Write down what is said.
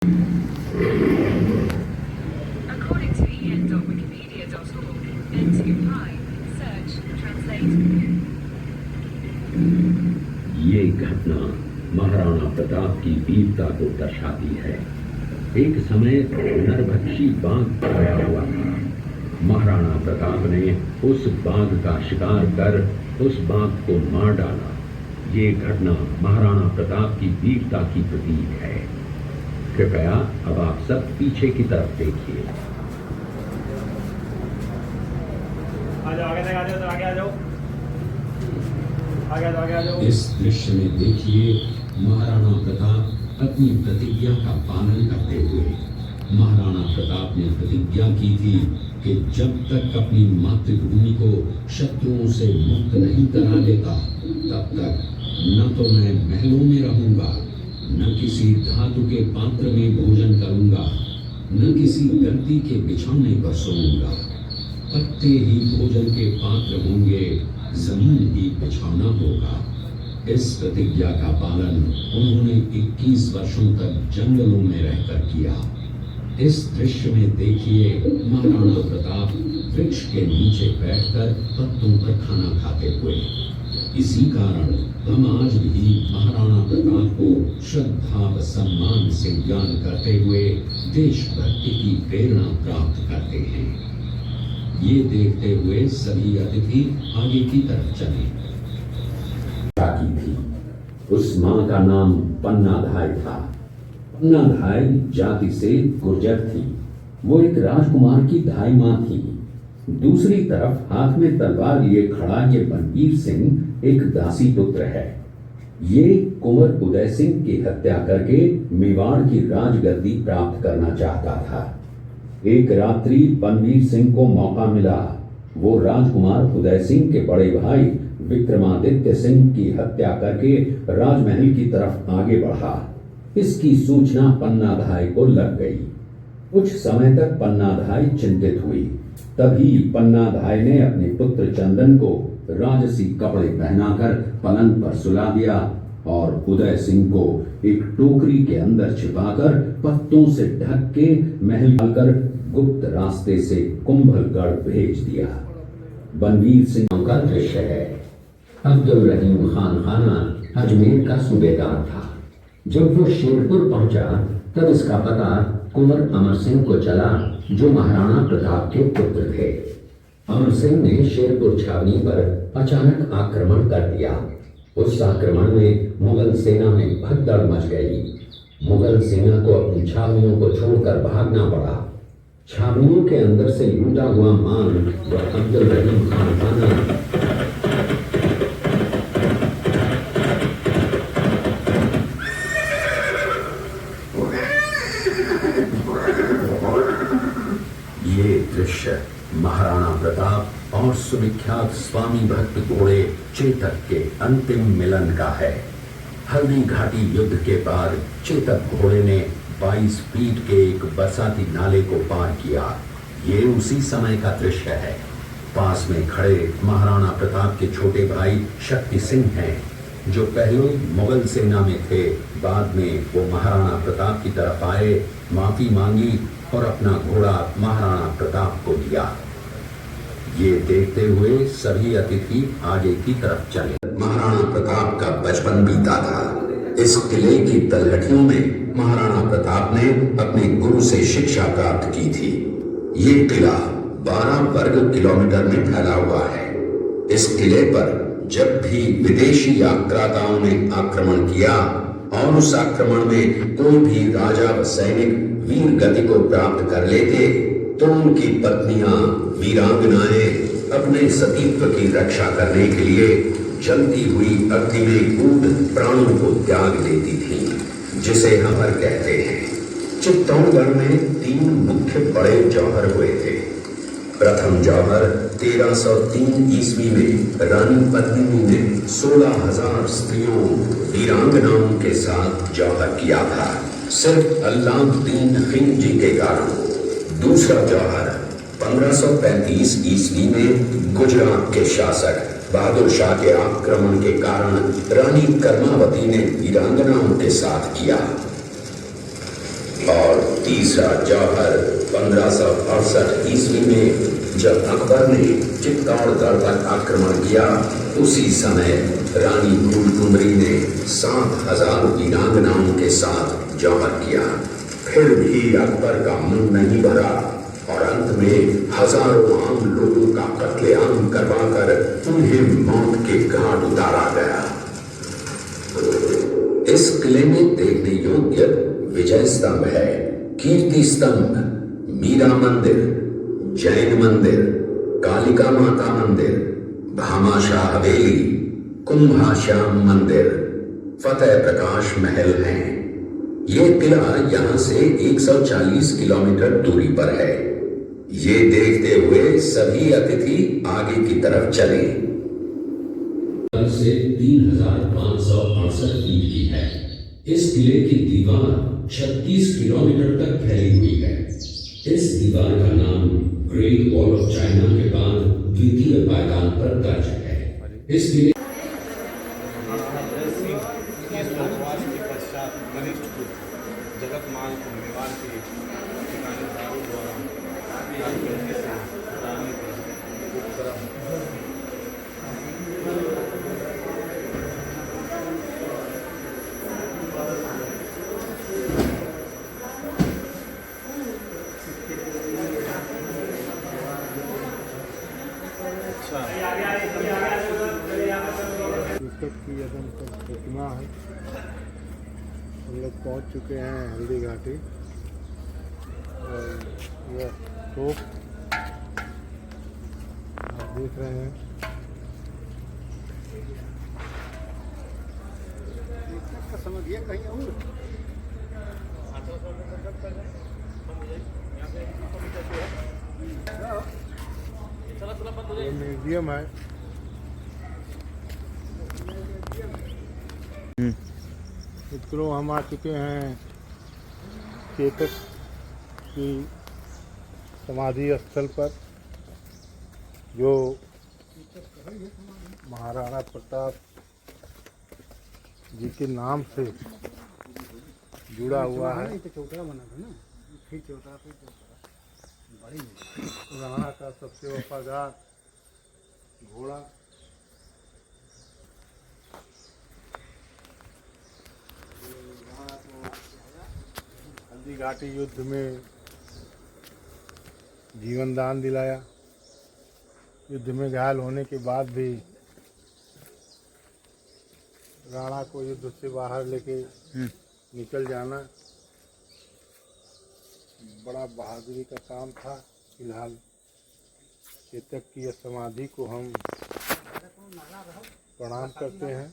According to en.wikipedia.org, N2Pi, search, translate. ये घटना महाराणा प्रताप की वीरता को दर्शाती है। एक समय नरभक्षी बाघ आया हुआ था। महाराणा प्रताप ने उस बाघ का शिकार कर उस बाघ को मार डाला। ये घटना महाराणा प्रताप की वीरता की प्रतीक है। कृपया अब आप सब पीछे की तरफ देखिए। इस दृश्य में देखिए महाराणा प्रताप अपनी प्रतिज्ञा का पालन करते हुए। महाराणा प्रताप ने प्रतिज्ञा की थी कि जब तक अपनी मातृभूमि को शत्रुओं से मुक्त नहीं करा लेता तब तक न तो मैं महलों में रहूंगा, न किसी धातु के पात्र में भोजन करूंगा, न किसी गद्दी के बिछौने पर सोऊंगा। पत्ते ही भोजन के पात्र होंगे, जमीन ही बिछौना होगा। इस प्रतिज्ञा का पालन उन्होंने 21 वर्षों तक जंगलों में रहकर किया। इस दृश्य में देखिए महाराणा प्रताप वृक्ष के नीचे बैठकर पत्तों पर खाना खाते हुए। इसी कारण हम आज भी महाराणा प्रताप को श्रद्धा व सम्मान से याद करते हुए देशभक्ति की प्रेरणा प्राप्त करते हैं। ये देखते हुए सभी अतिथि आगे की तरफ चले। की थी उस मां का नाम पन्नाधाय था। पन्नाधाय जाति से गुर्जर थी। वो एक राजकुमार की धाई मां थी। दूसरी तरफ हाथ में तलवार लिए खड़ा ये बनवीर सिंह एक दासी पुत्र है। ये कुंवर उदय सिंह की हत्या करके मेवाड़ की राजगद्दी प्राप्त करना चाहता था। एक रात्रि बनवीर सिंह को मौका मिला। वो राजकुमार उदय सिंह के बड़े भाई विक्रमादित्य सिंह की हत्या करके राजमहल की तरफ आगे बढ़ा। इसकी सूचना पन्नाधाय को लग गई। कुछ समय तक पन्नाधाय चिंतित हुई। तभी पन्नाधाय ने अपने पुत्र चंदन को राजसी कपड़े पहनाकर पलंग पर सुला दिया और उदय सिंह को एक टोकरी के अंदर छिपाकर पत्तों से ढक के महल कर गुप्त रास्ते से कुंभलगढ़ भेज दिया। बनवीर सिंह का दृश्य है। अब्दुल रहीम खान खाना अजमेर का सूबेदार था। जब वो शेरपुर पहुंचा तब इसका पता कुंवर अमर सिंह को चला, जो महाराणा प्रताप के पुत्र थे। अमर सिंह ने शेरपुर छावनी पर अचानक आक्रमण कर दिया। उस आक्रमण में मुगल सेना में भगदड़ मच गई। मुगल सेना को अपनी छावनियों को छोड़कर भागना पड़ा। छावनियों के अंदर से लूटा हुआ माल व अब्दुल रहीम खान खाना ये दृश्य महाराणा प्रताप और सुविख्यात स्वामी भक्त घोड़े चेतक के अंतिम मिलन का है। हल्दी घाटी युद्ध के बाद चेतक घोड़े ने 22 फीट के एक बरसाती नाले को पार किया। ये उसी समय का दृश्य है। पास में खड़े महाराणा प्रताप के छोटे भाई शक्ति सिंह हैं, जो पहले मुगल सेना में थे। बाद में वो महाराणा प्रताप की तरफ आए, माफी मांगी और अपना घोड़ा महाराणा प्रताप को दिया। ये देखते हुए सभी अतिथि आगे की तरफ चले। महाराणा प्रताप का बचपन बीता था। इस किले की तलहटियों में महाराणा प्रताप ने अपने गुरु से शिक्षा प्राप्त की थी। ये किला 12 वर्ग किलोमीटर में फैला हुआ है। इस किले पर जब भी विदेशी आक्राताओं ने आक्रमण किया और उस आक्रमण में कोई भी राजा व सैनिक वीर गति को प्राप्त कर लेते तो उनकी पत्नियां वीरांगनाएं अपने सतीत्व की रक्षा करने के लिए जलती हुई अग्नि में कूद प्राणों को त्याग देती थी, जिसे हमर कहते हैं। चित्तौड़गढ़ में 3 मुख्य बड़े जौहर हुए थे। प्रथम जौहर 1303 ईस्वी में रानी पद्मिनी ने 16,000 स्त्रियों वीरांगनाओं के साथ जौहर किया था, सिर्फ अल्लाउद्दीन खिलजी के कारण। दूसरा जौहर 1535 ईस्वी में गुजरात के शासक बहादुर शाह के आक्रमण के कारण रानी कर्मावती ने वीरांगनाओं के साथ किया। तीसरा जौहर 1568 ईस्वी में जब अकबर ने चित्तौड़गढ़ पर आक्रमण किया, उसी समय रानी फूलकुमरी ने 7000 वीरांगनाओं के साथ जौहर किया। फिर भी अकबर का मन नहीं भरा और अंत में हजारों आम लोगों का कत्लेआम करवाकर उन्हें मौत के घाट उतारा गया। इस किले में देखने योग्य विजय स्तंभ है, कीर्ति स्तंभ, मीरा मंदिर, जैन मंदिर, कालिका माता मंदिर, भामाशाह हवेली, कुंभाश्याम मंदिर, फतेह प्रकाश महल हैं। ये किला यहां से 140 किलोमीटर दूरी पर है। ये देखते हुए सभी अतिथि आगे की तरफ चले। से 3568 फीट की है। इस किले की दीवार 36 किलोमीटर तक फैली हुई है। इस दीवार का नाम ग्रेट वॉल ऑफ चाइना के बाद द्वितीय पायदान पर दर्ज है। इस किले जगतमाल को मेवाड़ के ठिकानेदारों द्वारा राजगद्दी से हटाने के उपक्रम। की एकदम प्रतिमा है। हम लोग पहुंच चुके हैं हल्दी घाटी और यह तोप आप देख रहे हैं। ये म्यूजियम है। मित्रों, हम आ चुके हैं चेतक की समाधि स्थल पर, जो महाराणा प्रताप जी के नाम से जुड़ा हुआ है। राणा का सबसे वफादार घोड़ा हल्दी घाटी युद्ध में जीवन दान दिलाया। युद्ध में घायल होने के बाद भी राणा को युद्ध से बाहर लेके निकल जाना बड़ा बहादुरी का काम था। फिलहाल चेतक की समाधि को हम प्रणाम करते हैं।